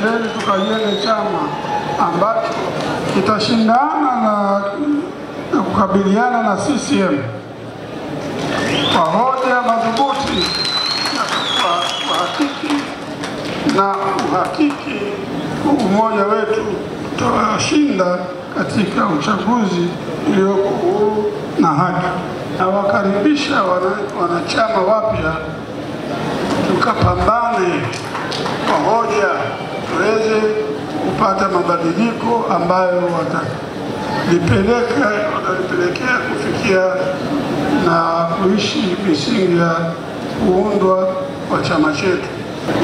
twendeni tukajenge chama ambacho kitashindana na kukabiliana na CCM kwa hoja madhubuti na uhakiki umoja wetu tutawashinda katika uchaguzi ulioko huru na haki. Nawakaribisha wanachama wapya tukapambane kwa hoja tuweze kupata mabadiliko ambayo watalipelekea kufikia na kuishi misingi ya kuundwa kwa chama chetu.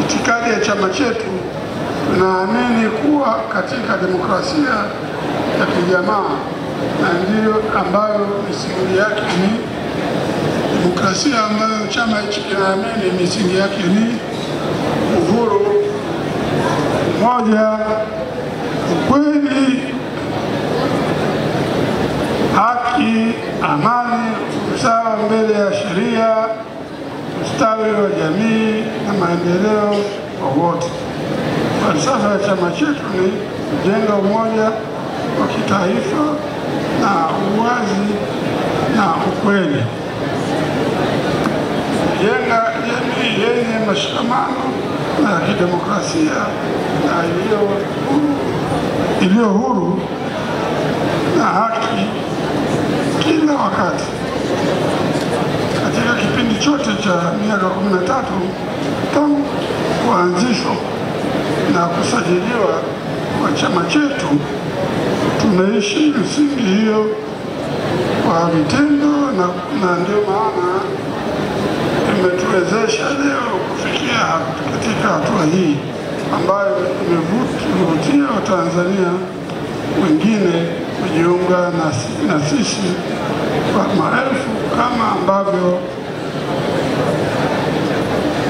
Itikadi ya chama chetu, tunaamini kuwa katika demokrasia ya kijamaa, na ndiyo ambayo misingi yake ni demokrasia, ambayo chama hichi kinaamini misingi yake ni uhuru, umoja, ukweli, haki, amani, usawa mbele ya sheria, ustawi wa jamii na maendeleo kwa wote. Falsafa ya chama chetu ni kujenga umoja wa kitaifa na uwazi na ukweli, kujenga jamii yenye mashikamano na kidemokrasia na iliyo huru na haki kila wakati. Katika kipindi chote cha miaka 13 tangu kuanzishwa na kusajiliwa kwa chama chetu, tumeishi misingi hiyo kwa vitendo, na ndio maana imetuwezesha leo kufikia katika hatua hii ambayo imevutia Watanzania wengine kujiunga na sisi kwa maelfu, kama ambavyo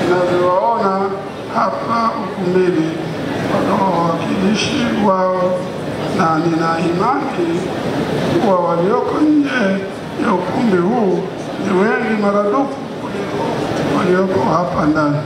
tunavyowaona hapa ukumbini wawakilishi wao, na nina imani kuwa walioko nje ya ukumbi huu ni wengi maradufu kuliko walioko hapa ndani.